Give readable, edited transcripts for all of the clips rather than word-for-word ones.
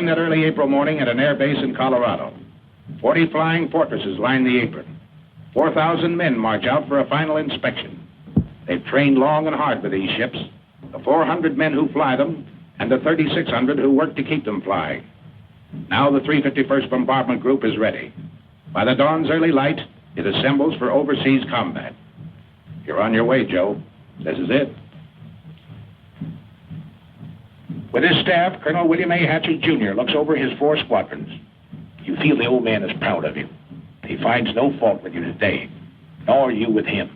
that early April morning at an air base in Colorado. 40 flying fortresses line the apron. 4,000 men march out for a final inspection. They've trained long and hard for these ships, the 400 men who fly them, and the 3,600 who work to keep them flying. Now the 351st Bombardment Group is ready. By the dawn's early light, it assembles for overseas combat. You're on your way, Joe. This is it. With his staff, Colonel William A. Hatchett, Jr. looks over his 4 squadrons. You feel the old man is proud of you. He finds no fault with you today, nor you with him.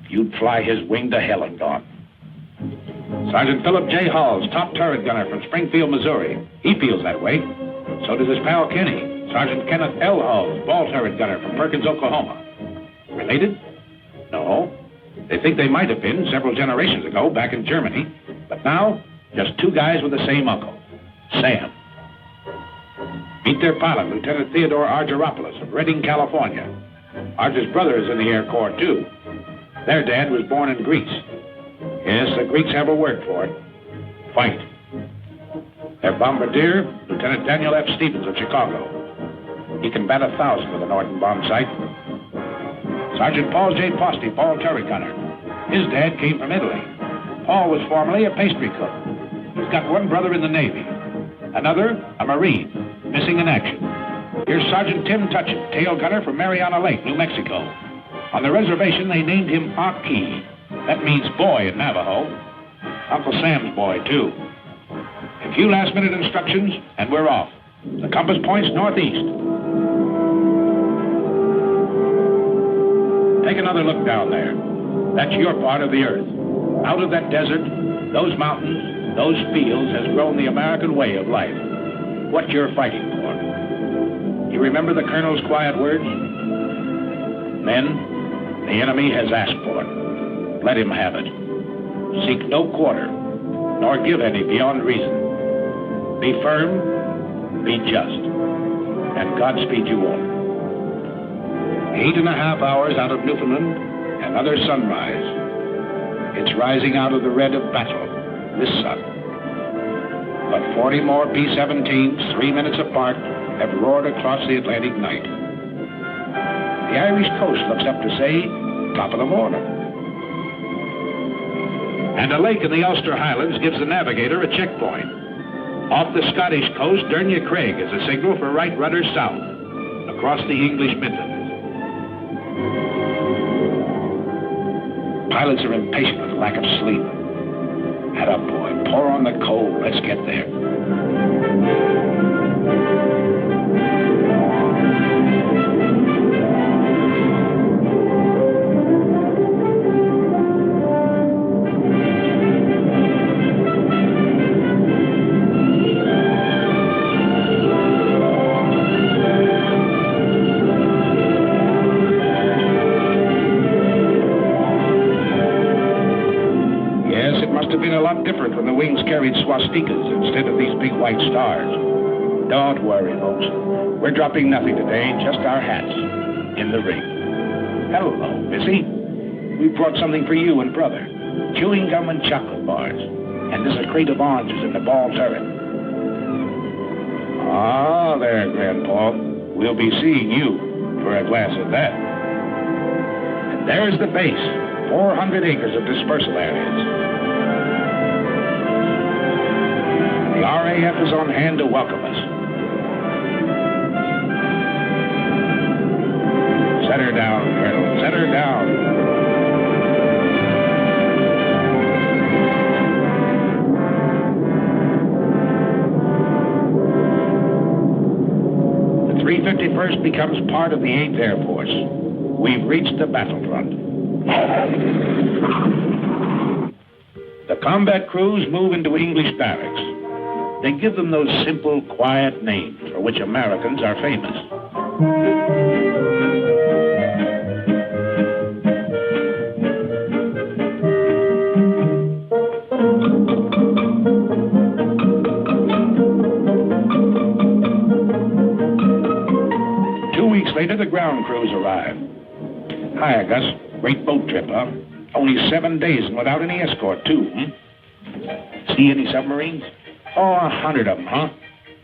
You'd fly his wing to hell and gone. Sergeant Philip J. Halls, top turret gunner from Springfield, Missouri. He feels that way. So does his pal Kenny, Sergeant Kenneth L. Halls, ball turret gunner from Perkins, Oklahoma. Related? No. They think they might have been several generations ago back in Germany, but now, just 2 guys with the same uncle, Sam. Meet their pilot, Lieutenant Theodore Argyropoulos of Redding, California. Argy's brother is in the Air Corps, too. Their dad was born in Greece. Yes, the Greeks have a word for it. Fight. Their bombardier, Lieutenant Daniel F. Stevens of Chicago. He can bat 1,000 with a Norton bomb sight. Sergeant Paul J. Posty, ball turret gunner. His dad came from Italy. Paul was formerly a pastry cook. He's got 1 brother in the Navy. Another, a Marine, missing in action. Here's Sergeant Tim Tutchin, tail gunner from Mariana Lake, New Mexico. On the reservation, they named him Aki. That means boy in Navajo. Uncle Sam's boy, too. A few last-minute instructions, and we're off. The compass points northeast. Take another look down there. That's your part of the earth. Out of that desert, those mountains, those fields has grown the American way of life. What you're fighting for. You remember the Colonel's quiet words? Men, the enemy has asked for it. Let him have it. Seek no quarter, nor give any beyond reason. Be firm, be just, and Godspeed you all. 8.5 hours out of Newfoundland, another sunrise. It's rising out of the red of battle, this sun. But 40 more P-17s, 3 minutes apart, have roared across the Atlantic night. The Irish coast looks up to say, top of the morning. And a lake in the Ulster Highlands gives the navigator a checkpoint. Off the Scottish coast, Dernya Craig is a signal for right rudder south, across the English Midlands. Pilots are impatient with the lack of sleep. Head up, boy. Pour on the coal. Let's get there. Different when the wings carried swastikas instead of these big white stars. Don't worry, folks. We're dropping nothing today, just our hats in the ring. Hello, Missy. We brought something for you and Brother. Chewing gum and chocolate bars. And there's a crate of oranges in the ball turret. Ah, there, Grandpa. We'll be seeing you for a glass of that. And there's the base. 400 acres of dispersal areas. The RAF is on hand to welcome us. Set her down, Colonel. Set her down. The 351st becomes part of the 8th Air Force. We've reached the battlefront. The combat crews move into English barracks. They give them those simple, quiet names for which Americans are famous. Later, the ground crews arrive. Hiya, Gus. Great boat trip, huh? Only 7 days and without any escort, too, See any submarines? Oh, 100 of them, huh?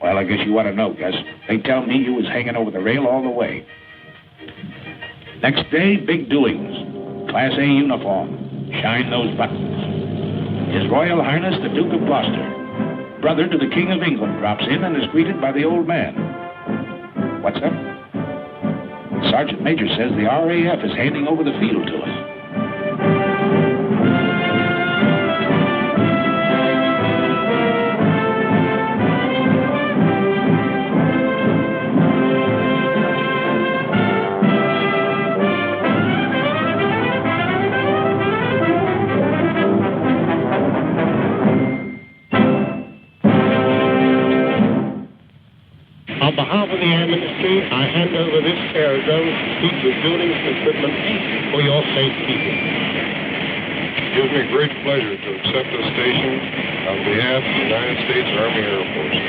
Well, I guess you want to know, Gus. They tell me you was hanging over the rail all the way. Next day, big doings. Class A uniform. Shine those buttons. His Royal Highness the Duke of Gloucester, brother to the King of England, drops in and is greeted by the old man. What's up? Sergeant Major says the RAF is handing over the field to us. On behalf of the Air Ministry, I hand over this aerodrome complete with buildings and equipment for your safekeeping. It gives me great pleasure to accept this station on behalf of the United States Army Air Force.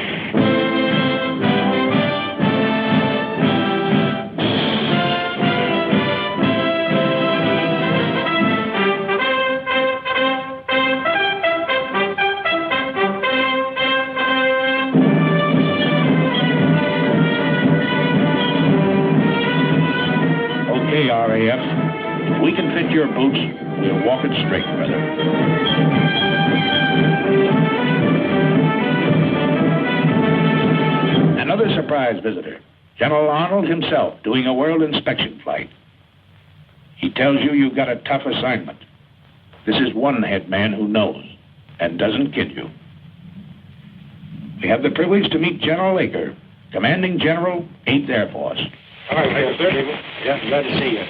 RAF, if we can fit your boots, we'll walk it straight, brother. Another surprise visitor, General Arnold himself, doing a world inspection flight. He tells you you've got a tough assignment. This is one head man who knows and doesn't kid you. We have the privilege to meet General Aker, Commanding General, 8th Air Force. Hi, sir. Yeah, glad to see you.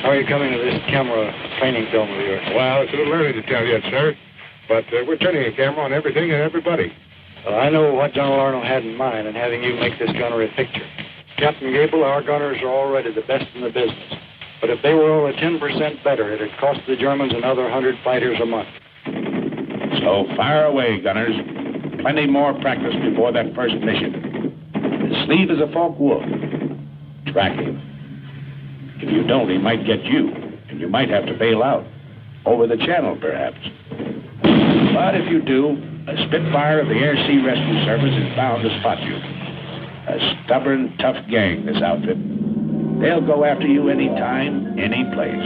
How are you coming to this camera training film of yours? Well, it's a little early to tell yet, sir, but we're turning a camera on everything and everybody. Well, I know what General Arnold had in mind in having you make this gunnery picture. Captain Gable, our gunners are already the best in the business. But if they were only 10% better, it'd cost the Germans another 100 fighters a month. So fire away, gunners. Plenty more practice before that first mission. His sleeve is a forked wolf. Track him. If you don't, he might get you, and you might have to bail out. Over the channel, perhaps. But if you do, a Spitfire of the Air Sea Rescue Service is bound to spot you. A stubborn, tough gang, this outfit. They'll go after you any time, any place.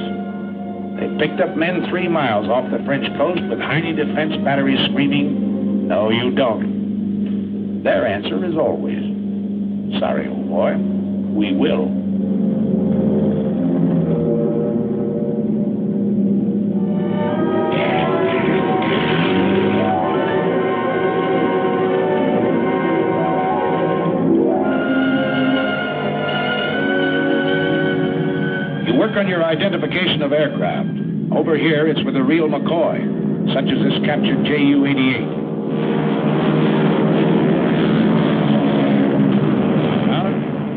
They picked up men 3 miles off the French coast with Heine defense batteries screaming, "No, you don't." Their answer is always, "Sorry, old boy, we will." Work on your identification of aircraft. Over here, it's with a real McCoy, such as this captured Ju-88. Well,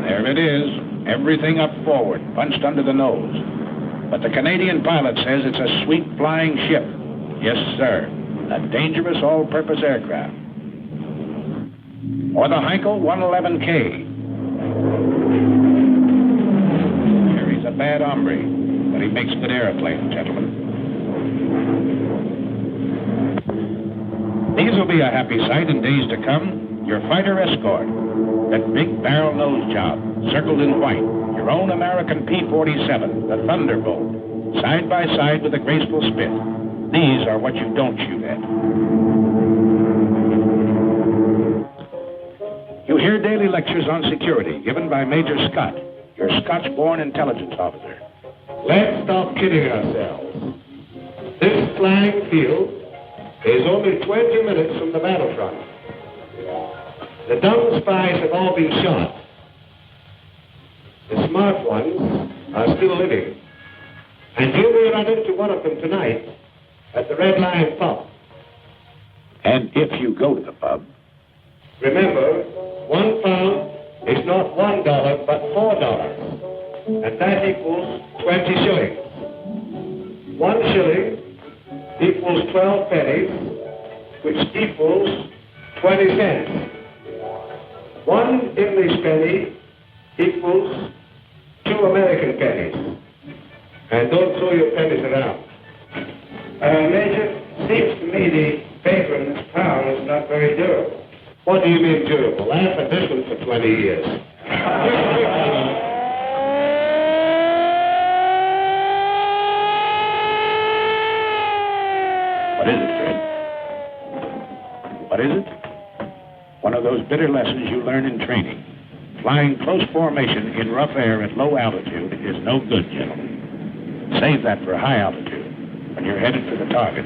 there it is. Everything up forward, punched under the nose. But the Canadian pilot says it's a sweet flying ship. Yes, sir. A dangerous all-purpose aircraft. Or the Heinkel 111K. A bad hombre, but he makes good airplane, gentlemen. These will be a happy sight in days to come. Your fighter escort, that big barrel nose job, circled in white, your own American P-47, the Thunderbolt, side by side with a graceful spit. These are what you don't shoot at. You hear daily lectures on security given by Major Scott, your Scotch-born intelligence officer. Let's stop kidding ourselves. This flying field is only 20 minutes from the battlefront. The dumb spies have all been shot. The smart ones are still living. And you may run into one of them tonight at the Red Lion pub. And if you go to the pub, remember, £1 is not $1, but $4. And that equals 20 shillings. 1 shilling equals 12 pennies, which equals 20 cents. 1 English penny equals 2 American pennies. And don't throw your pennies around. Major, seems to me the paper in this town is not very durable. What do you mean, durable? Laugh at this one for 20 years. What is it, Fred? What is it? One of those bitter lessons you learn in training. Flying close formation in rough air at low altitude is no good, gentlemen. Save that for high altitude when you're headed for the target.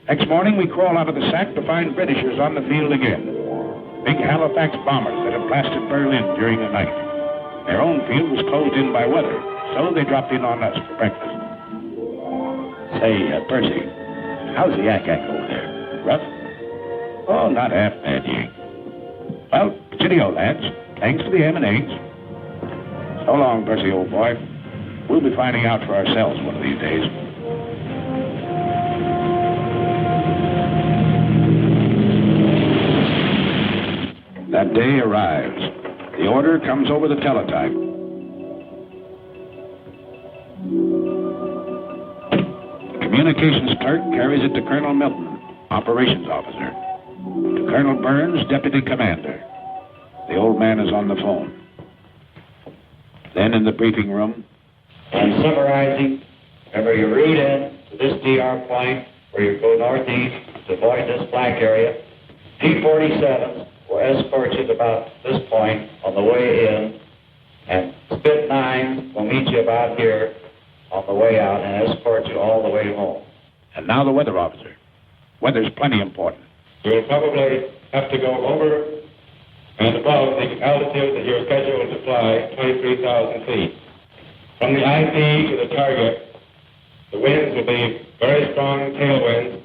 Next morning, we crawl out of the sack to find Britishers on the field again. Big Halifax bombers that had blasted Berlin during the night. Their own field was closed in by weather, so they dropped in on us for breakfast. Say, Percy, how's the yak over there? Rough? Oh, not half bad, Yank. Well, cheerio, lads. Thanks for the ham and eggs. So long, Percy, old boy. We'll be finding out for ourselves one of these days. That day arrives. The order comes over the teletype. The communications clerk carries it to Colonel Milton, operations officer. To Colonel Burns, deputy commander. The old man is on the phone. Then in the briefing room. I'm summarizing. Remember, you route in to this DR point where you go northeast to avoid this black area. P-47s will escort you to about this point on the way in, and Spit 9 will meet you about here on the way out and escort you all the way home. And now the weather officer. Weather's plenty important. You'll probably have to go over and above the altitude that you're scheduled to fly, 23,000 feet. From the IP to the target, the winds will be very strong tailwinds,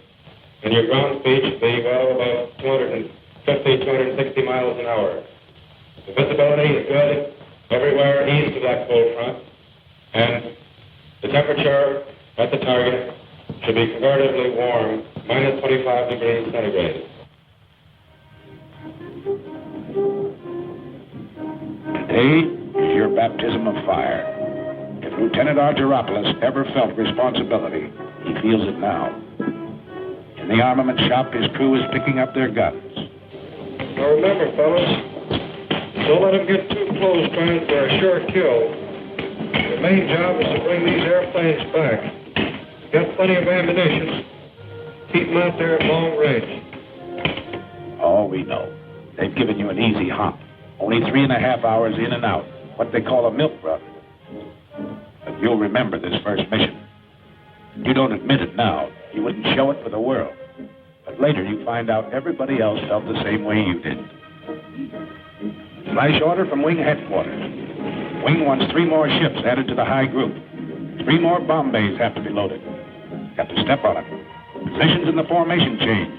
and your ground speed should be well above 260 miles an hour. The visibility is good everywhere east of that cold front, and the temperature at the target should be comparatively warm, minus 25 degrees centigrade. Today is your baptism of fire. If Lieutenant Argyropoulos ever felt responsibility, he feels it now. In the armament shop, his crew is picking up their guns. Now remember, fellas, don't let them get too close trying for a sure kill. The main job is to bring these airplanes back. Got plenty of ammunition. Keep them out there at long range. Oh, we know. They've given you an easy hop. Only 3.5 hours in and out. What they call a milk run. But you'll remember this first mission. You don't admit it now. You wouldn't show it for the world. But later you find out everybody else felt the same way you did. Flash order from Wing headquarters. Wing wants 3 more ships added to the high group. 3 more bomb bays have to be loaded. Got to step on it. Positions in the formation change.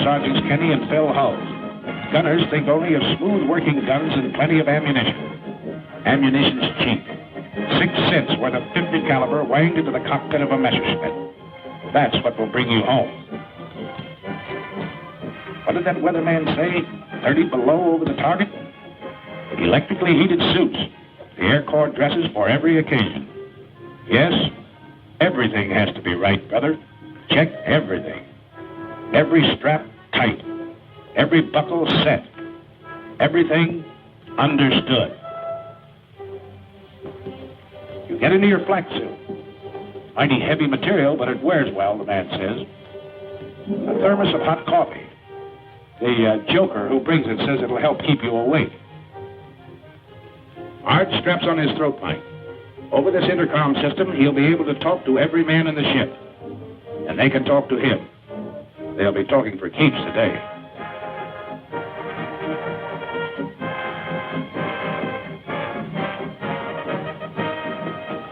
Sergeants Kenny and Phil Hull. Gunners think only of smooth-working guns and plenty of ammunition. Ammunition's cheap. 6 cents worth of .50 caliber wanged into the cockpit of a Messerschmitt. That's what will bring you home. What did that weatherman say? 30 below over the target? Electrically heated suits. The Air Corps dresses for every occasion. Yes, everything has to be right, brother. Check everything. Every strap tight. Every buckle set. Everything understood. You get into your flak suit. Mighty heavy material, but it wears well, the man says. A thermos of hot coffee. The joker who brings it says it'll help keep you awake. Art straps on his throat mic. Over this intercom system, he'll be able to talk to every man in the ship. And they can talk to him. They'll be talking for keeps today.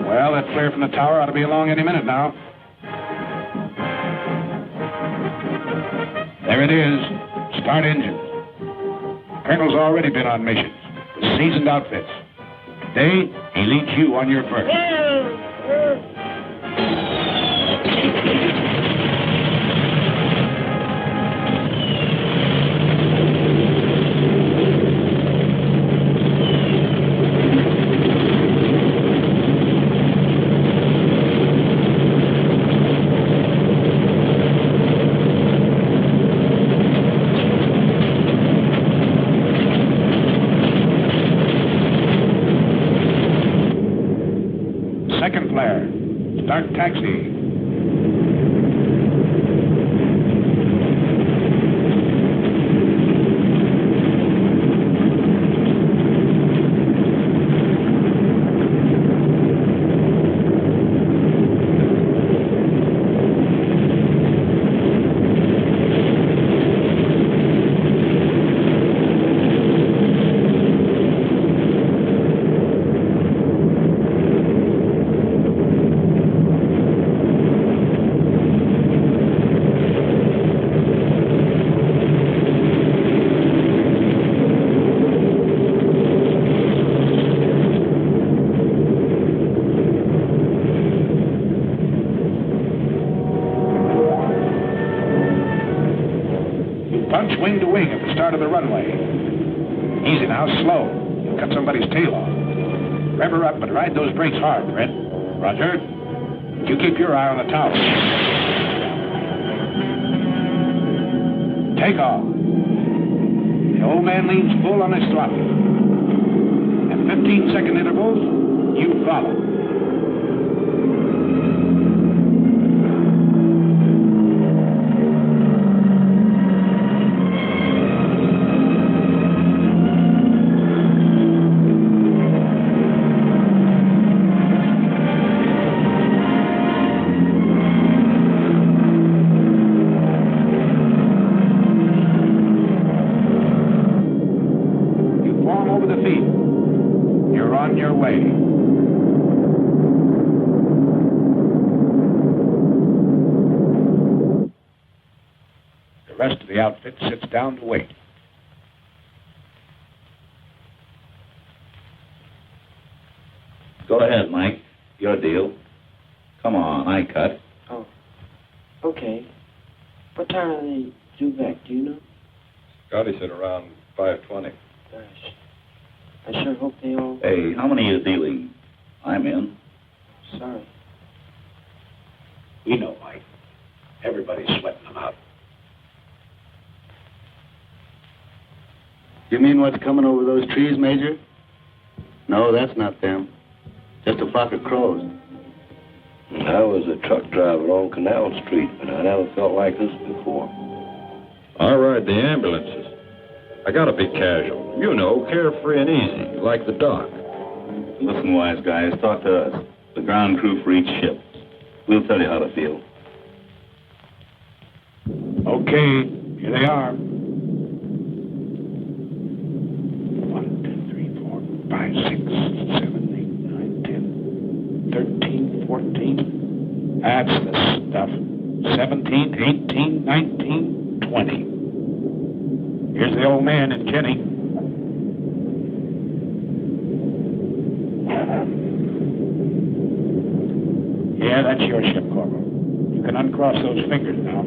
Well, that flare from the tower ought to be along any minute now. There it is. Start engines. Colonel's already been on missions with seasoned outfits. Today, he leads you on your first. Second flare. Start taxi. Punch wing to wing at the start of the runway. Easy now, slow. You'll cut somebody's tail off. Rev her up, but ride those brakes hard, Red. Roger. You keep your eye on the tower. Take off. The old man leans full on his throttle. At 15-second intervals, you follow. You're on your way. The rest of the outfit sits down to wait. Go ahead, Mike. Your deal. Come on, I cut. Oh, okay. What time are they due back, do you know? Scotty said around 5:20. Gosh. I sure hope they all... Hey, how many are you dealing? I'm in. Sorry. We know, Mike. Everybody's sweating them out. You mean what's coming over those trees, Major? No, that's not them. Just a flock of crows. I was a truck driver on Canal Street, but I never felt like this before. I ride the ambulances. I got a big casual. You know, carefree and easy, like the doc. Listen, wise guys, talk to us. The ground crew for each ship. We'll tell you how to feel. Okay, here they are. 1, 2, 3, 4, 5, 6, 7, 8, 9, 10, 13, 14. That's the stuff. 17, 18, 19, 20. Here's the old man and Jenny. Yeah, that's your ship, Corporal. You can uncross those fingers now.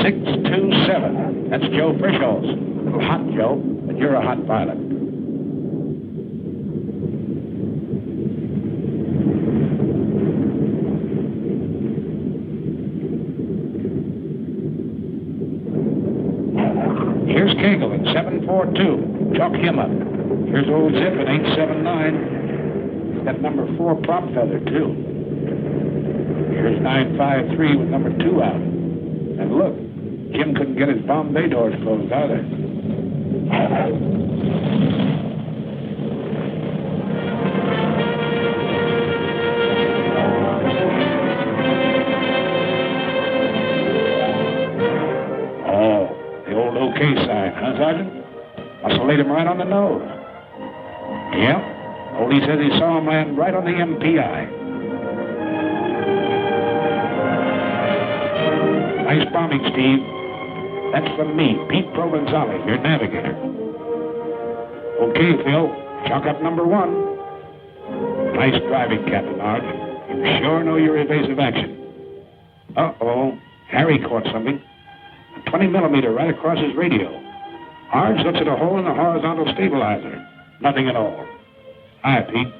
627. That's Joe Frischholz. A little hot, Joe, but you're a hot pilot. Here's Gable at 742. Chalk him up. Here's old Zip at 879. He's got number 4 prop feather, too. Here's 953 with number 2 out. And look, Jim couldn't get his Bombay doors closed either. Oh, the old OK sign, huh, Sergeant? Must have laid him right on the nose. Yeah, Oldie says he saw him land right on the MPI. Nice bombing, Steve. That's from me, Pete Provenzale, your navigator. Okay, Phil, chalk up number 1. Nice driving, Captain Arch. You sure know your evasive action. Uh-oh, Harry caught something. A 20 millimeter right across his radio. Arch looks at a hole in the horizontal stabilizer. Nothing at all. Hi, Pete.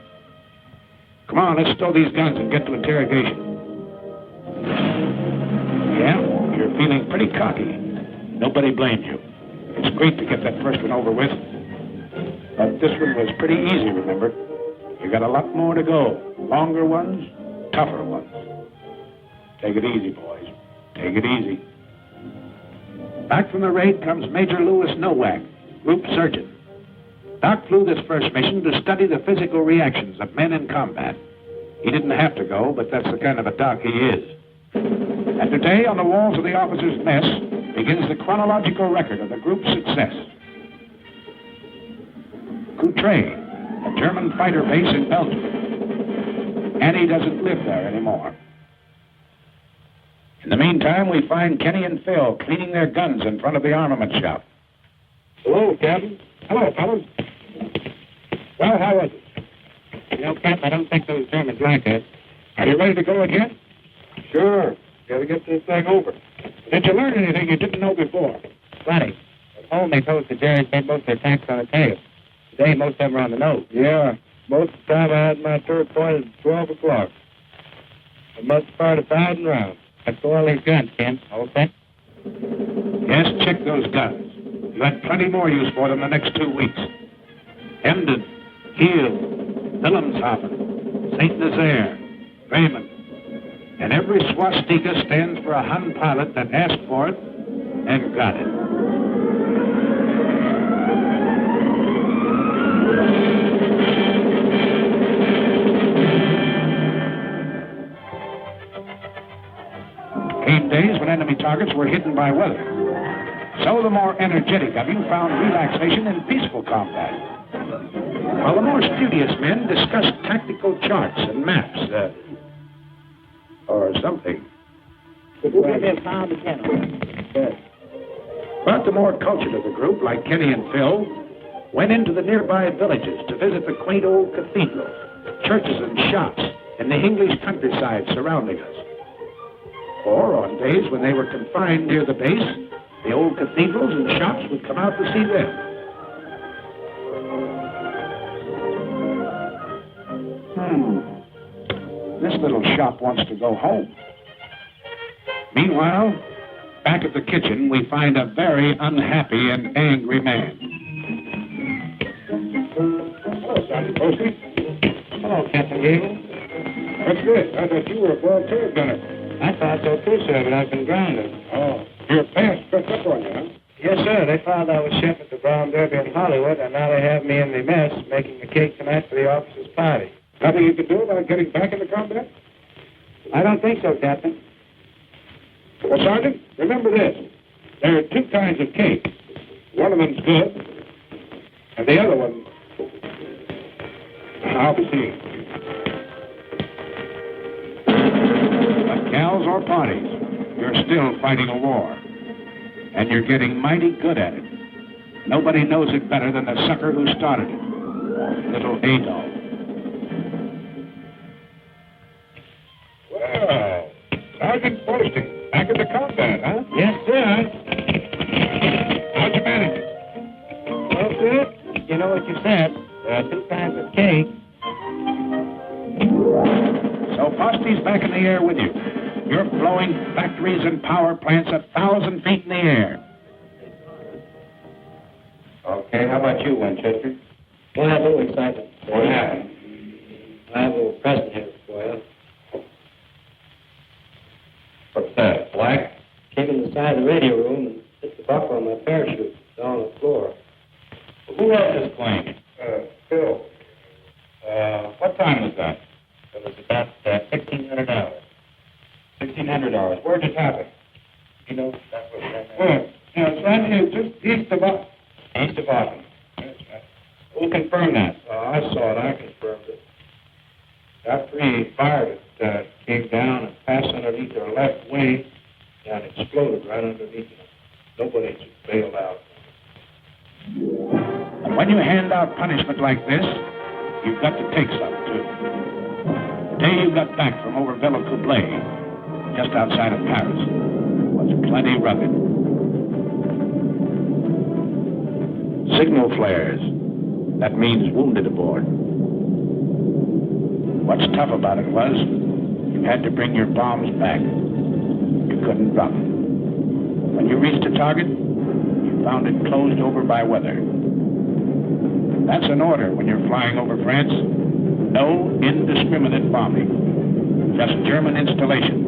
Come on, let's stow these guns and get to interrogation. Yeah, you're feeling pretty cocky. Nobody blamed you. It's great to get that first one over with. But this one was pretty easy, remember? You got a lot more to go. Longer ones, tougher ones. Take it easy, boys. Take it easy. Back from the raid comes Major Lewis Nowak, Group Surgeon. Doc flew this first mission to study the physical reactions of men in combat. He didn't have to go, but that's the kind of a doc he is. And today, on the walls of the officers' mess, begins the chronological record of the group's success. Coutray, a German fighter base in Belgium. Annie doesn't live there anymore. In the meantime, we find Kenny and Phil cleaning their guns in front of the armament shop. Hello, Captain. Hello, fellas. Well, how was it? You know, Cap, I don't think those Germans like us. Are you ready to go again? Sure. Got to get this thing over. Did you learn anything you didn't know before? Plenty. At home, they told the Jerry's made most of their attacks on the tail. Today, most of them are on the nose. Yeah. Most of the time I had my turret pointed at 12 o'clock. I must have fired 1,000 rounds. Let's go all these guns, Ken. All set? Yes, check those guns. You had plenty more use for them the next 2 weeks. Emden, Kiel, Wilhelmshaven, St. Nazaire, Bremen. And every swastika stands for a Hun pilot that asked for it and got it. Came days when enemy targets were hidden by weather. So the more energetic of you found relaxation in peaceful combat. While the more studious men discussed tactical charts and maps, or something. But the more cultured of the group, like Kenny and Phil, went into the nearby villages to visit the quaint old cathedrals, churches and shops in the English countryside surrounding us. Or on days when they were confined near the base, the old cathedrals and shops would come out to see them. This little shop wants to go home. Meanwhile, back at the kitchen, we find a very unhappy and angry man. Hello, Sergeant Posty. Hello, Captain Gable. What's this? I thought you were a ball turret gunner. I thought so too, sir, but I've been grounded. Oh, your past crept up on you, huh? Yes, sir. They found I was chef at the Brown Derby in Hollywood, and now they have me in the mess making the cake tonight for the officers' party. Nothing you can do about getting back into combat? I don't think so, Captain. Well, Sergeant, remember this. There are 2 kinds of cake. One of them's good, and the other one, I'll be seeing. But gals or parties, you're still fighting a war. And you're getting mighty good at it. Nobody knows it better than the sucker who started it. Little Adolf. Well, Sergeant Posting, back into combat, huh? Yes, sir. How'd you manage it? Well, sir, you know what you said. There are 2 kinds of cake. So Posty's back in the air with you. You're blowing factories and power plants 1,000 feet in the air. Okay, how about you, Winchester? Well, I'm a little excited. What happened? I have a little present here for you. What's that, black? Came in the side of the radio room and hit the buckle on my parachute down on the floor. Who wrote this plane? Phil. What time was that? It was about $1,600. $1,600. Where'd it happen? You know, that was... Well, it's right here, just east of us. East of Austin. Yes, we'll confirm that. I saw it. I confirmed it. After he fired it, came down and passed underneath our left wing and exploded right underneath it. Nobody's bailed out. And when you hand out punishment like this, you've got to take some, too. The day you got back from over Villacoublay, just outside of Paris, was plenty rugged. Signal flares. That means wounded aboard. What's tough about it was you had to bring your bombs back. You couldn't drop them. When you reached a target, you found it closed over by weather. That's an order when you're flying over France. No indiscriminate bombing. Just German installations.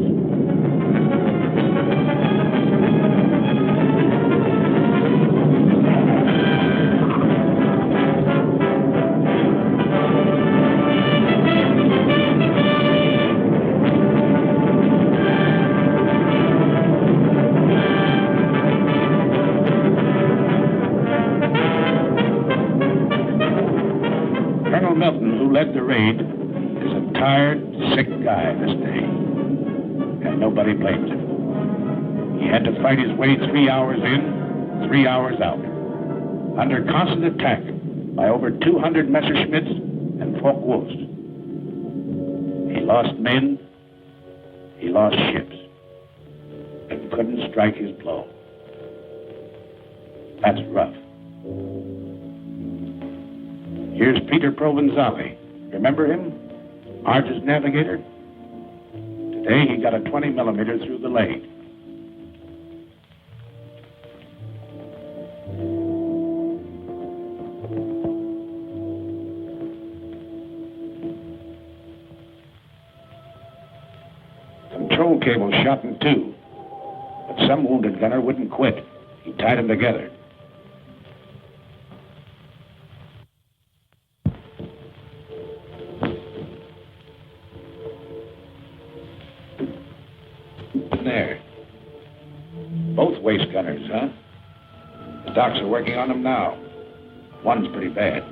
Led the raid is a tired, sick guy this day, and nobody blames him. He had to fight his way 3 hours in, 3 hours out, under constant attack by over 200 Messerschmitts and Focke-Wulfs. He lost men, he lost ships, and couldn't strike his blow. That's rough. Here's Peter Provenzali. Remember him? Argus navigator? Today he got a 20 millimeter through the leg. Control cable shot in two, but some wounded gunner wouldn't quit. He tied them together. There. Both waist gunners, huh? The docs are working on them now. One's pretty bad.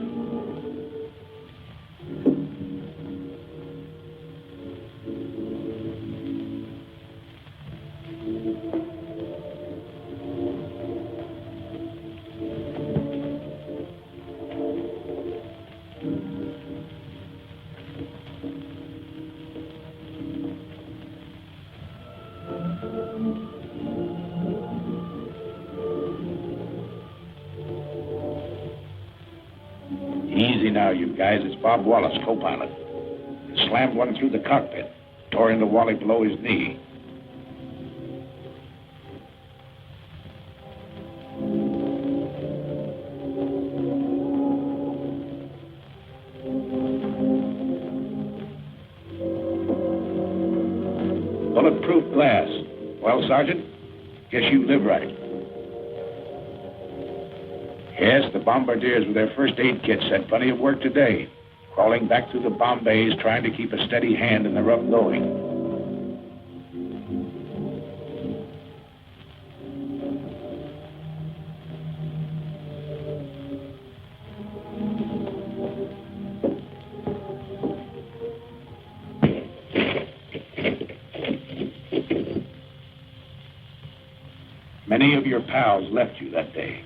Easy now, you guys. It's Bob Wallace, co-pilot. He slammed one through the cockpit, tore into Wally below his knee. Bulletproof glass. Well, Sergeant, guess you live right. Yes, the bombardiers with their first aid kits had plenty of work today, crawling back through the bomb bays, trying to keep a steady hand in the rough going. Many of your pals left you that day.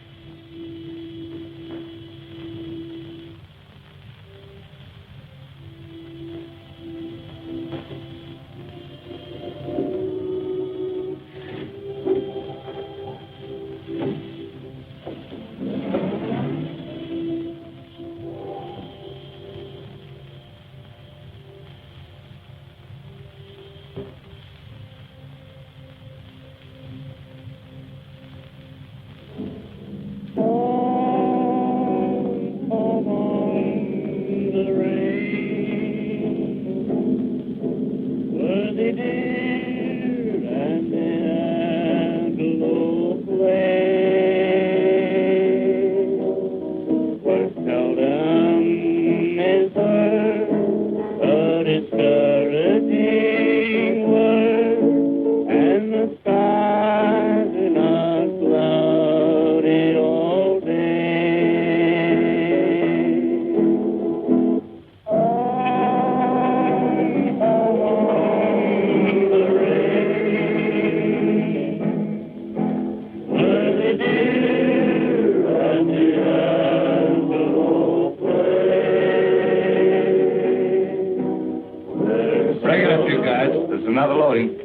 another loading.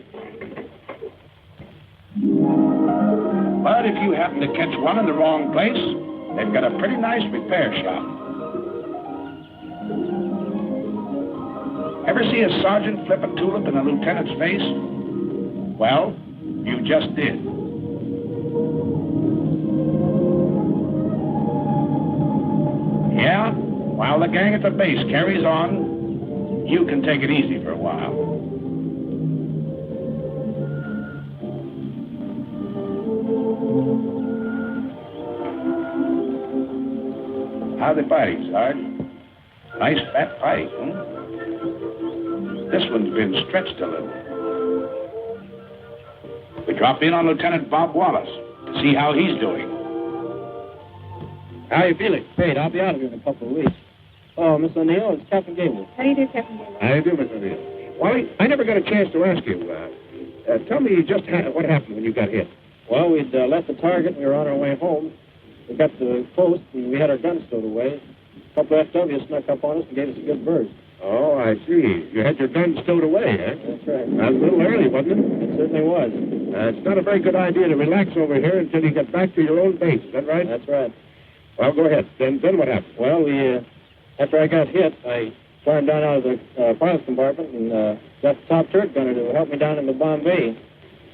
But if you happen to catch one in the wrong place, they've got a pretty nice repair shop. Ever see a sergeant flip a tulip in a lieutenant's face? Well, you just did. Yeah, while the gang at the base carries on, you can take it easy for a while. How they fighting, Sarge? Nice fat fight, This one's been stretched a little. We drop in on Lieutenant Bob Wallace to see how he's doing. How you feeling? Great. I'll be out of here in a couple of weeks. Oh, Miss O'Neill, it's Captain Gable. How do you do, Captain Gable? How do you do, Miss O'Neill? Wally, I never got a chance to ask you. Tell me just what happened when you got hit. Well, we'd left the target and we were on our way home. We got to the post and we had our guns stowed away. A couple of FWs snuck up on us and gave us a good burst. Oh, I see. You had your guns stowed away, eh? That's right. That was a little early, wasn't it? It certainly was. It's not a very good idea to relax over here until you get back to your own base. Is that right? That's right. Well, go ahead. Then what happened? Well, after I got hit, I climbed down out of the pilot's compartment and got the top turret gunner to help me down into Bombay.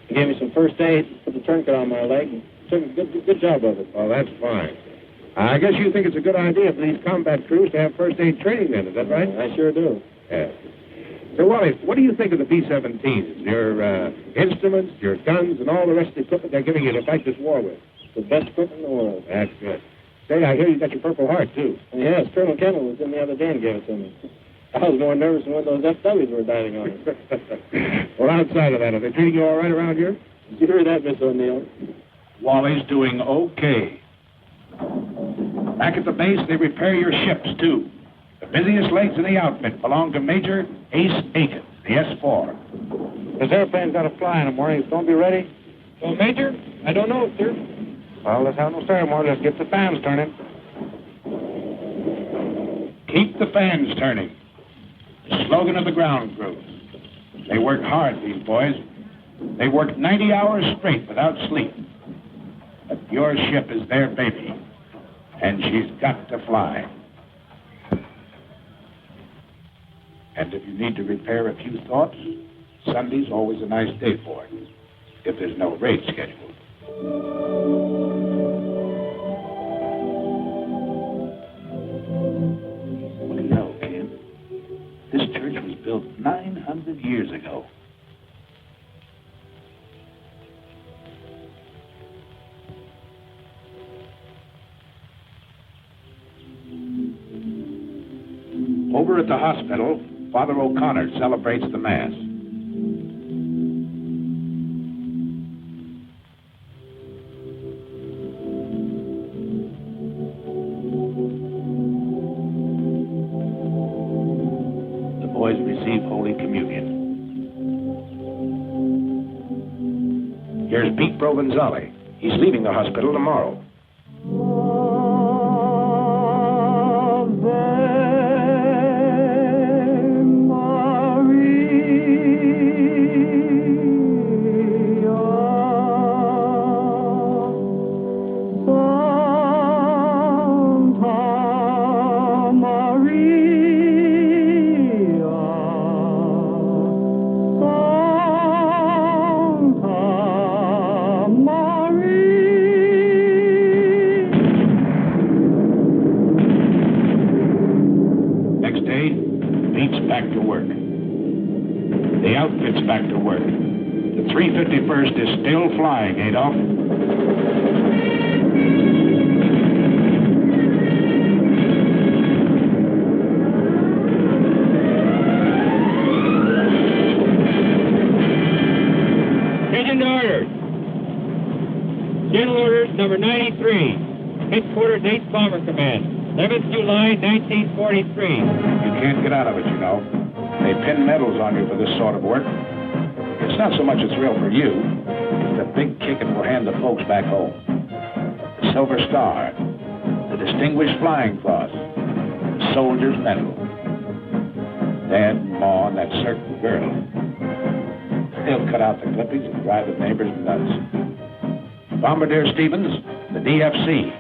He gave me some first aid, put the tourniquet on my leg, and took a good job of it. Oh, that's fine. I guess you think it's a good idea for these combat crews to have first aid training then, is that right? I sure do. Yeah. So, Wally, what do you think of the B-17s? Your instruments, your guns, and all the rest of the equipment they're giving you to fight this war with? The best equipment in the world. That's good. Say, I hear you got your Purple Heart, too. Yes, Colonel Kendall was in the other day and gave it to me. I was more nervous than when those FWs were diving on it. Well, outside of that, are they treating you all right around here? Did you hear that, Miss O'Neill? Wally's doing okay. Back at the base, they repair your ships, too. The busiest legs in the outfit belong to Major Ace Aiken, the S-4. This airplane's got to fly in the morning. It's going to be ready? Well, Major, I don't know, sir. Well, let's have no ceremony. Let's get the fans turning. Keep the fans turning. The slogan of the ground crew. They work hard, these boys. They work 90 hours straight without sleep. But your ship is their baby, and she's got to fly. And if you need to repair a few thoughts, Sunday's always a nice day for it, if there's no raid scheduled. What do you know, Ken? This church was built 900 years ago. Over at the hospital, Father O'Connor celebrates the Mass. The boys receive Holy Communion. Here's Pete Provenzale. He's leaving the hospital tomorrow. Back to work. The 351st is still flying, Adolf. Attention to orders. General orders number 93. Headquarters 8th Bomber Command. 11th July, 1943. You can't get out of it, you know. They pin medals on you for this sort of work. It's not so much a thrill for you. It's the big kick it will hand the folks back home. The Silver Star, the Distinguished Flying Cross, the Soldier's Medal. Dad and Ma and that certain girl. They'll cut out the clippings and drive the neighbors nuts. Bombardier Stevens, the DFC,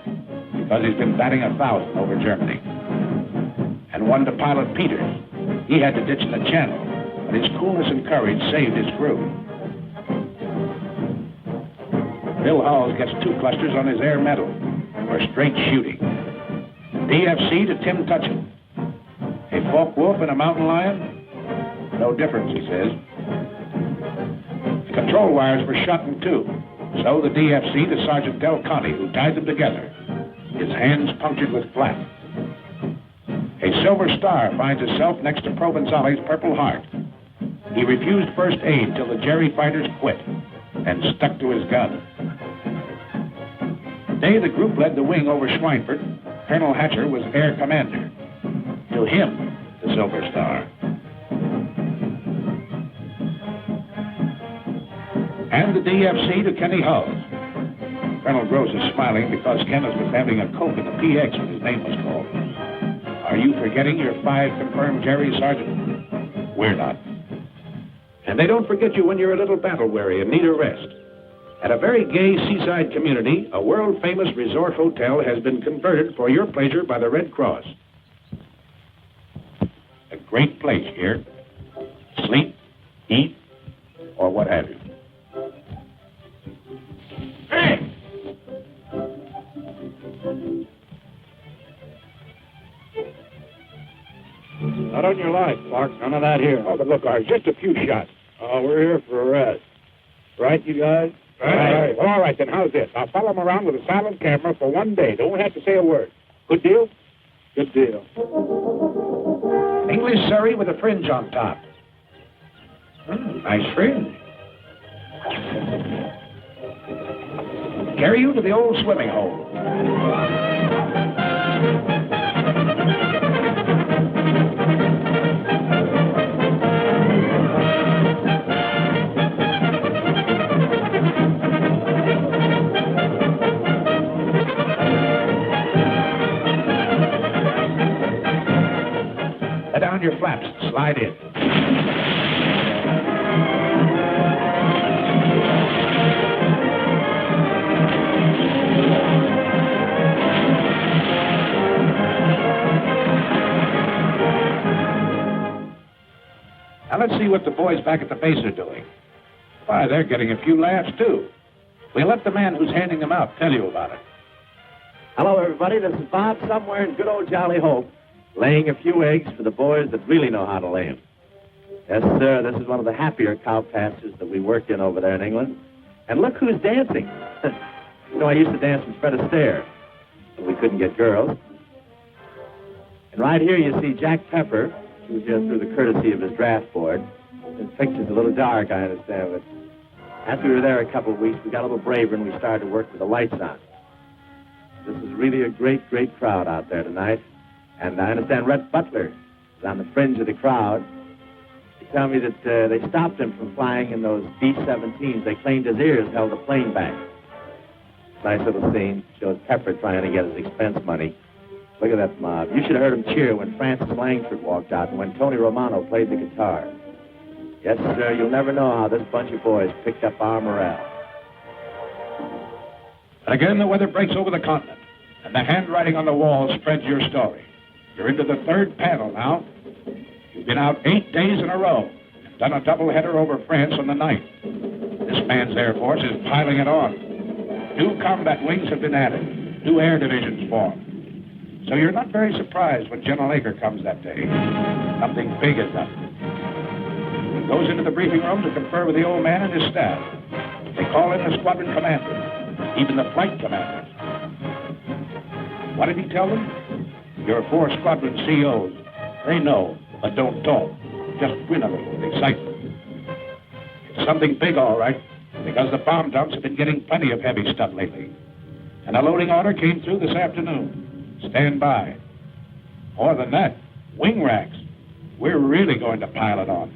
because he's been batting 1,000 over Germany. And one to pilot Peters. He had to ditch the channel, but his coolness and courage saved his crew. Bill Halls gets 2 clusters on his air medal for straight shooting. DFC to Tim Tutchin. A Focke Wulf and a mountain lion? No difference, he says. The control wires were shot in 2. So the DFC to Sergeant Del Conte, who tied them together. His hands punctured with flak. A silver star finds itself next to Provenzali's Purple Heart. He refused first aid till the Jerry fighters quit and stuck to his gun. The day the group led the wing over Schweinfurt, Colonel Hatcher was air commander. To him, the silver star. And the DFC to Kenny Hulls. Colonel Gross is smiling because Kenneth was having a Coke in the PX when his name was called. Are you forgetting your 5 confirmed Jerry, Sergeant? We're not. And they don't forget you when you're a little battle-weary and need a rest. At a very gay seaside community, a world-famous resort hotel has been converted for your pleasure by the Red Cross. A great place here. Sleep, eat, or what have you. Hey! Not on your life, Clark. None of that here. Oh, but look, Art, just a few shots. Oh, we're here for a rest. Right, you guys? Right. All right, then how's this? I'll follow him around with a silent camera for 1 day. Don't have to say a word. Good deal? Good deal. English Surrey with a fringe on top. Nice fringe. Carry you to the old swimming hole. Let down your flaps. Slide in. Now let's see what the boys back at the base are doing. Why, they're getting a few laughs, too. We'll let the man who's handing them out tell you about it. Hello, everybody. This is Bob somewhere in good old Jolly Hope, laying a few eggs for the boys that really know how to lay them. Yes, sir, this is one of the happier cow pastures that we worked in over there in England. And look who's dancing. You know, I used to dance with Fred Astaire, but we couldn't get girls. And right here you see Jack Pepper, who was here through the courtesy of his draft board. His picture's a little dark, I understand, but after we were there a couple of weeks, we got a little braver and we started to work with the lights on. This is really a great, great crowd out there tonight. And I understand Rhett Butler is on the fringe of the crowd. They tell me that they stopped him from flying in those B-17s. They claimed his ears held the plane back. Nice little scene. Shows Pepper trying to get his expense money. Look at that mob. You should have heard him cheer when Francis Langford walked out and when Tony Romano played the guitar. Yes, sir, you'll never know how this bunch of boys picked up our morale. Again, the weather breaks over the continent, and the handwriting on the wall spreads your story. You're into the 3rd panel now. You've been out 8 days in a row and done a doubleheader over France on the 9th. This man's Air Force is piling it on. 2 combat wings have been added. 2 air divisions formed. So you're not very surprised when General Aker comes that day. Something big is up. He goes into the briefing room to confer with the old man and his staff. They call in the squadron commanders, even the flight commanders. What did he tell them? Your 4 squadron COs. They know, but don't talk. Just grin a little with excitement. It's something big, all right, because the bomb dumps have been getting plenty of heavy stuff lately. And a loading order came through this afternoon. Stand by. More than that, wing racks. We're really going to pile it on.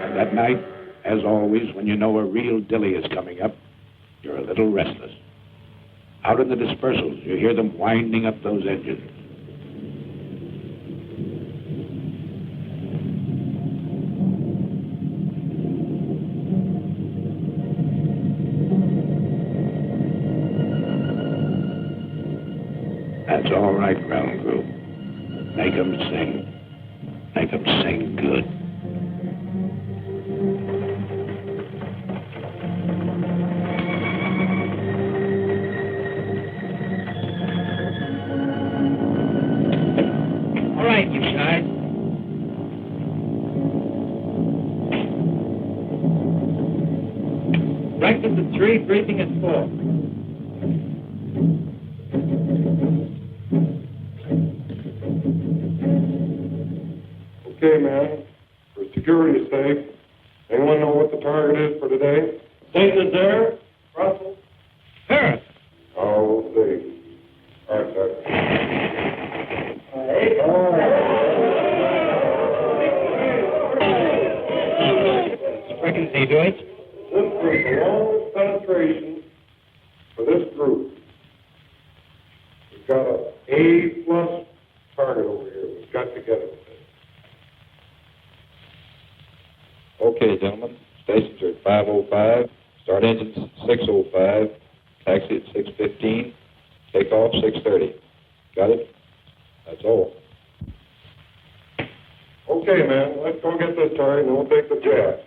And that night, as as always, when you know a real dilly is coming up, you're a little restless. Out in the dispersals, you hear them winding up those engines. That's all right, ground crew. Make 'em sing. Make 'em sing good. All right, you guys. Breakfast at 3, briefing at 4. Okay, man. For security's sake, anyone know what the target is for today? Station there? Russell? Paris. Oh, we'll see. All right, sir. Frequency, Deutsch. This is the longest penetration for this group. We've got an A+ target over here. We've got to get it. Okay, gentlemen. Stations are at 5:05. Start engines 6:05. Taxi at 6:15. Takeoff 6:30. Got it? That's all. Okay, man. Let's go get this target and we'll take the jet.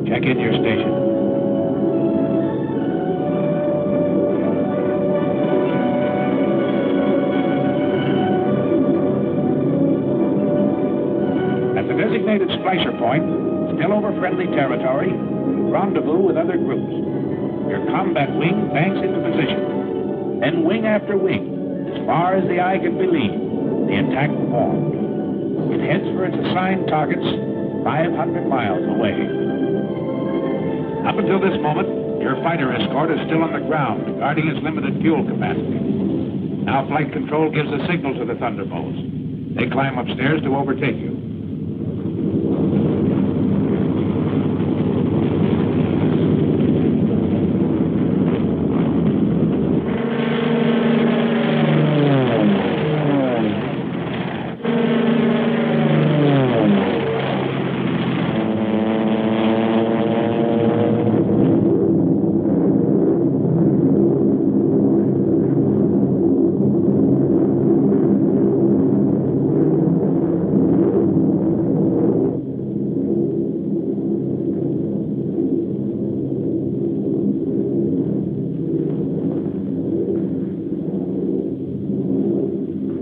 Check in your station. At the designated splicer point, still over friendly territory, rendezvous with other groups. Your combat wing banks into position. Then wing after wing, as far as the eye can believe, the attack formed. It heads for its assigned targets 500 miles away. Up until this moment, your fighter escort is still on the ground, guarding its limited fuel capacity. Now flight control gives a signal to the Thunderbolts. They climb upstairs to overtake you.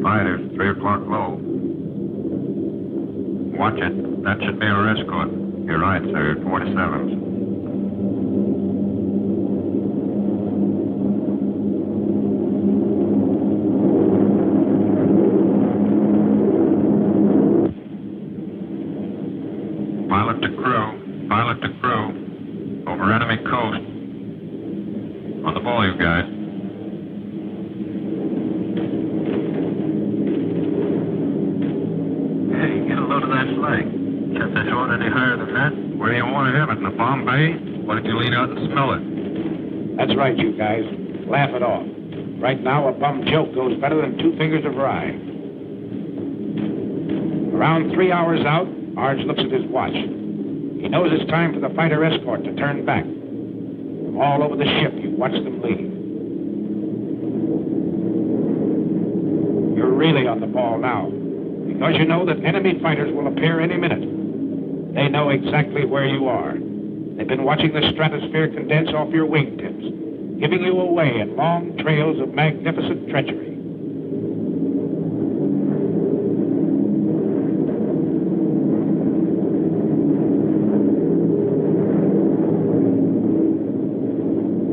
Fighters, 3 o'clock low. Watch it. That should be our escort. You're right, sir. 47s. pilot to crew, over enemy coast. On the ball, you guys. Hey, get a load of that flag. Can't they throw it any higher than that? Where do you want to have it? In the bomb bay? Why don't you lean out and smell it? That's right, you guys. Laugh it off. Right now, a bum joke goes better than 2 fingers of rye. Around 3 hours out, Arge looks at his watch. He knows it's time for the fighter escort to turn back. From all over the ship, you watch them leave. You're really on the ball now, because you know that enemy fighters will appear any minute. They know exactly where you are. They've been watching the stratosphere condense off your wingtips, giving you away in long trails of magnificent treachery.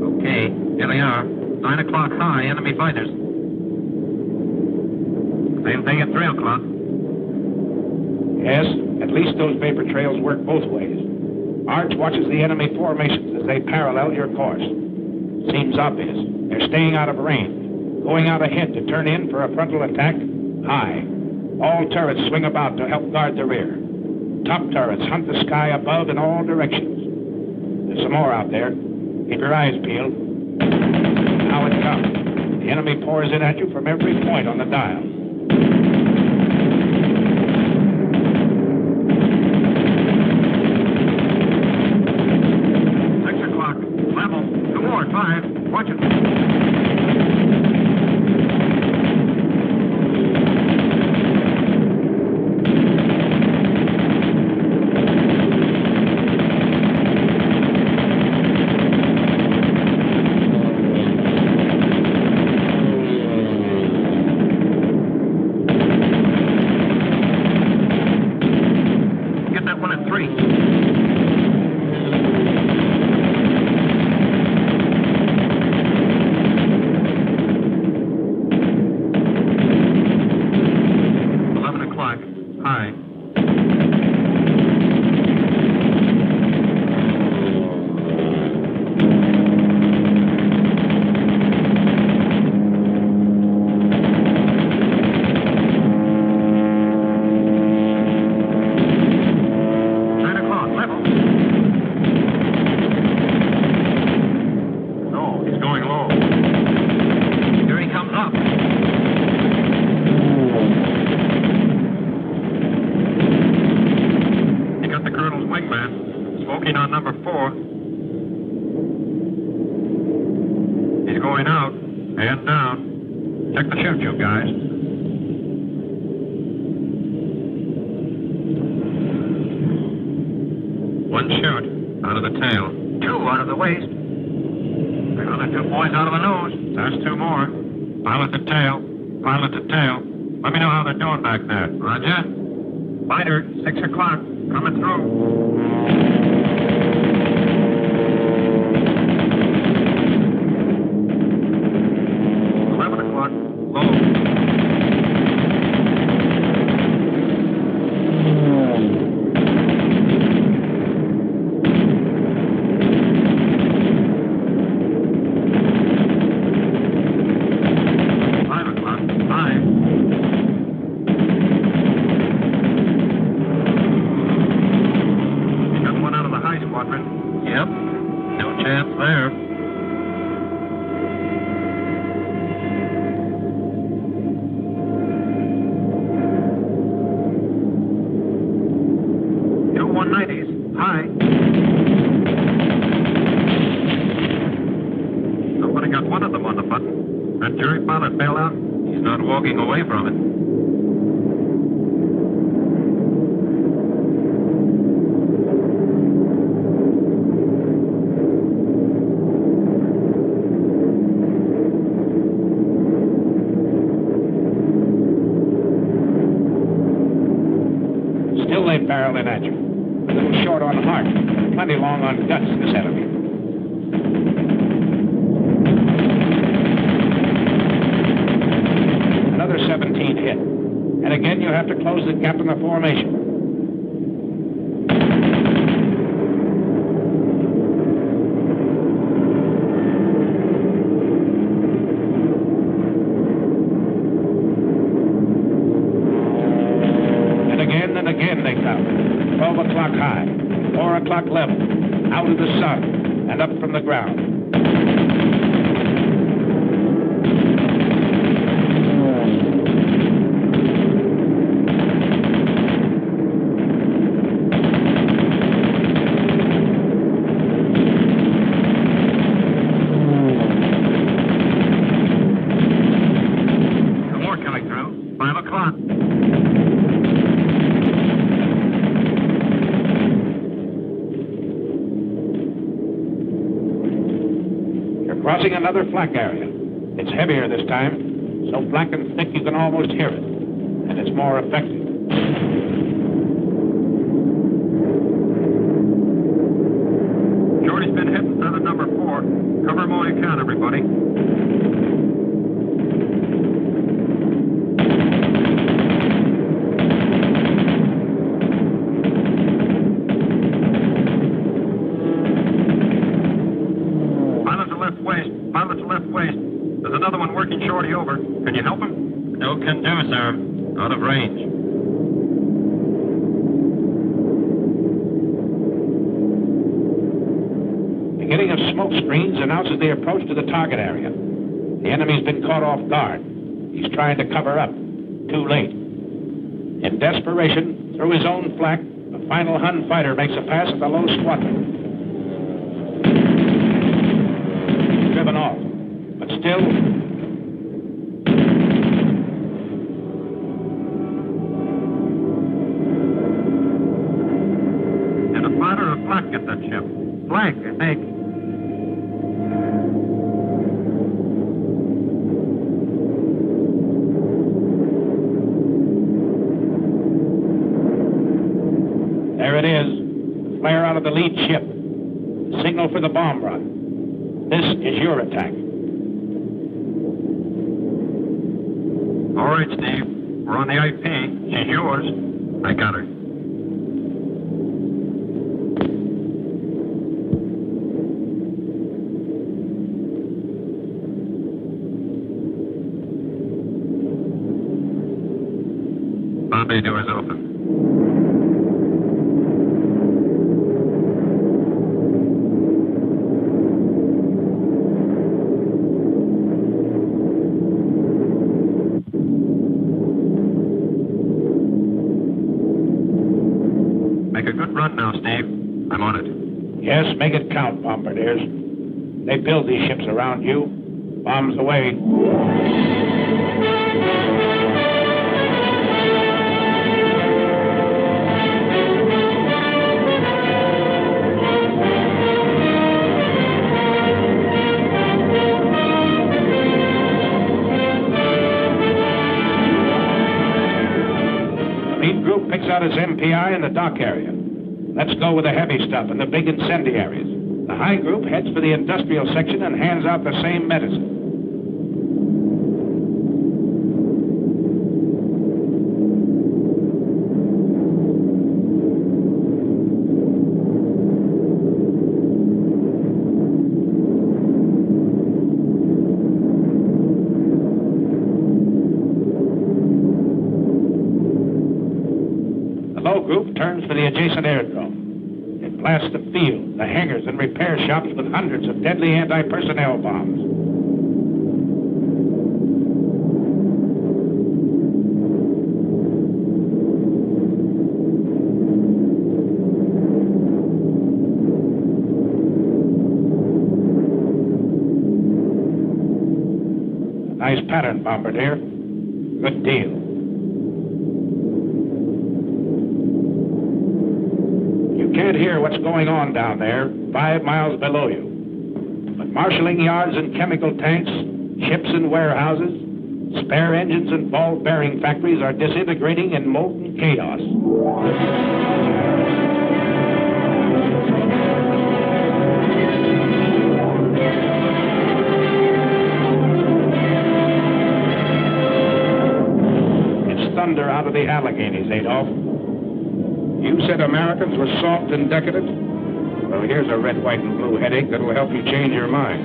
Okay, here they are. 9 o'clock high, enemy fighters. Same thing at 3 o'clock. Yes, at least those vapor trails work both ways. Arch watches the enemy formations as they parallel your course. Seems obvious. They're staying out of range, going out ahead to turn in for a frontal attack high. All turrets swing about to help guard the rear. Top turrets hunt the sky above in all directions. There's some more out there. Keep your eyes peeled. Now it comes. The enemy pours in at you from every point on the dial. Watch it. Get that one at 3. One shot out of the tail. 2 out of the waist. Another 2 points out of the nose. There's 2 more. Pilot the tail. Pilot the tail. Let me know how they're doing back there. Roger. Fighter, 6 o'clock. Coming through. 11 o'clock. Low. Walking away from it. Still they barreling at you. A little short on heart, plenty long on guts, this enemy. Another 17 hit. And again, you have to close the gap in the formation. again and again they come. 12 o'clock high, 4 o'clock level, out of the sun, and up from the ground. Crossing another flak area. It's heavier this time, so black and thick you can almost hear it, and it's more effective. Shorty's been hit, feather number 4. Cover him all you can, everybody. There's another one working Shorty over. Can you help him? No can do, sir. Out of range. Beginning of smoke screens announces the approach to the target area. The enemy's been caught off guard. He's trying to cover up. Too late. In desperation, through his own flak, the final Hun fighter makes a pass at the low squadron. He's driven off. But still, and a fighter or flak get that ship? Flank, I think. There it is. The flare out of the lead ship. The signal for the bomb run. This is your attack. All right, Steve. We're on the IP. She's yours. I got her. Bombay doors open. Make a good run now, Steve. I'm on it. Yes, make it count, bombardiers. They build these ships around you. Bombs away. Group picks out its MPI in the dock area. Let's go with the heavy stuff and the big incendiaries. The high group heads for the industrial section and hands out the same medicine. Group turns for the adjacent airdrome. It blasts the field, the hangars, and repair shops with hundreds of deadly anti-personnel bombs. A nice pattern, Bombardier. Good deal. Can't hear what's going on down there, 5 miles below you. But marshalling yards and chemical tanks, ships and warehouses, spare engines and ball bearing factories are disintegrating in molten chaos. It's thunder out of the Alleghenies, Adolf. You said Americans were soft and decadent? Well, here's a red, white, and blue headache that'll help you change your mind.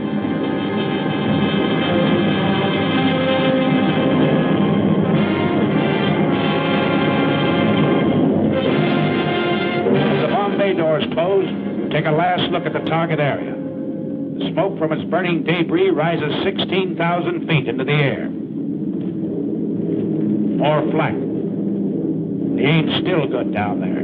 runway doors close, take a last look at the target area. The smoke from its burning debris rises 16,000 feet into the air. More flak. The aim's still good down there.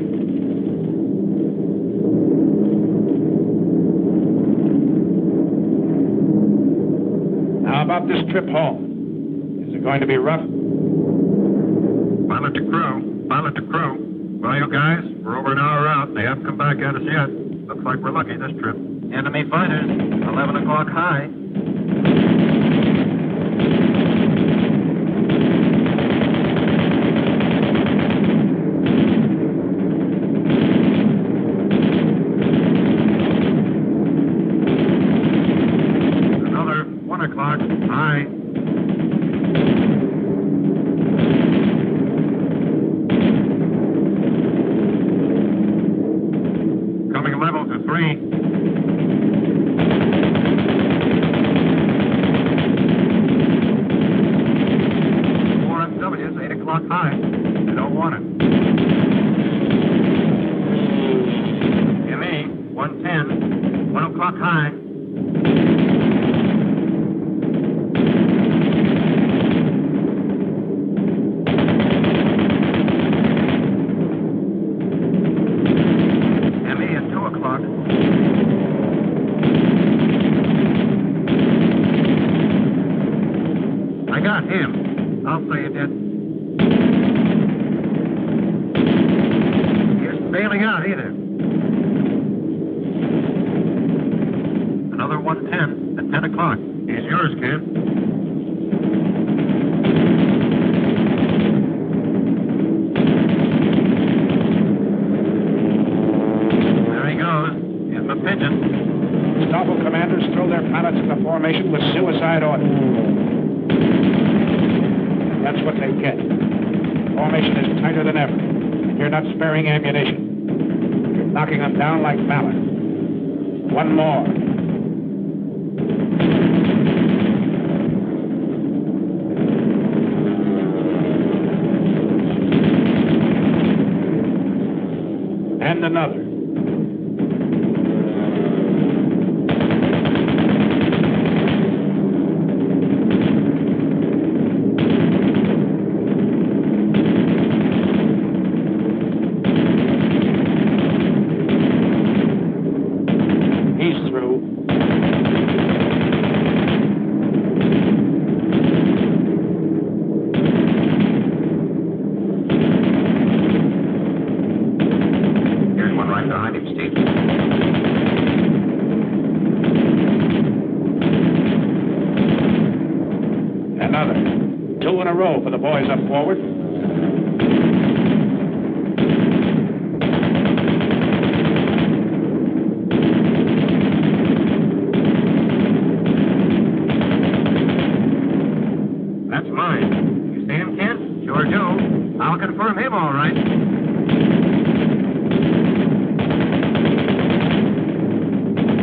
How about this trip home? Is it going to be rough? Pilot to crew. Pilot to crew. Well, you guys, we're over an hour out. They haven't come back at us yet. Looks like we're lucky this trip. Enemy fighters, 11 o'clock high. Another 1 o'clock high. Coming level to 3. High. They don't want it. ME, 110, 1 o'clock high. ME at 2 o'clock. I got him. I'll say you did. Bailing out either. Another 110 at 10 o'clock. He's yours, kid. There he goes. Here's the pigeon. Stoffel commanders throw their pilots into formation with suicide orders. That's what they get. Formation is tighter than ever. You're not sparing ammunition. You're knocking them down like mallets. One more. And another. For the boys up forward. That's mine. You see him, kid? Sure do. I'll confirm him all right.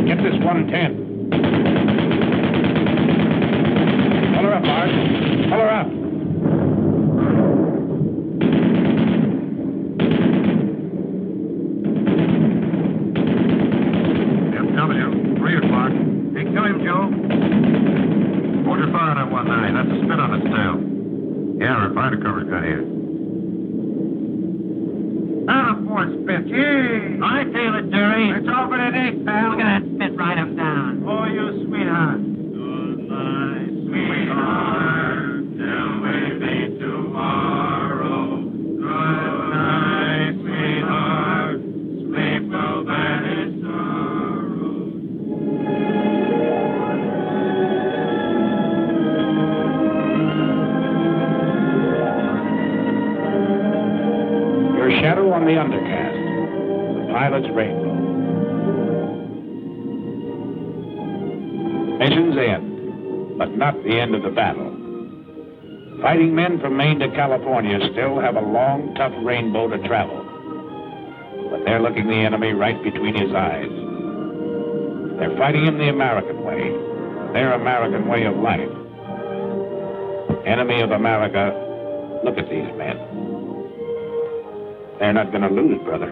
Get this 110. Pull her up, Mark. Pull her up. Yeah, our fighter cover's got here. Ah, poor spit. Gee! I feel it, Derry. It's over today, pal. Look at that spit right up down. Oh, you sweetheart. Good night, sweetheart. Till we meet tomorrow. Good night, sweetheart. Sleep well, banish sorrow. Shadow on the undercast. The pilot's rainbow. Mission's end, but not the end of the battle. Fighting men from Maine to California still have a long, tough rainbow to travel. But they're looking the enemy right between his eyes. They're fighting him the American way, their American way of life. Enemy of America, look at these men. They're not going to lose, brother.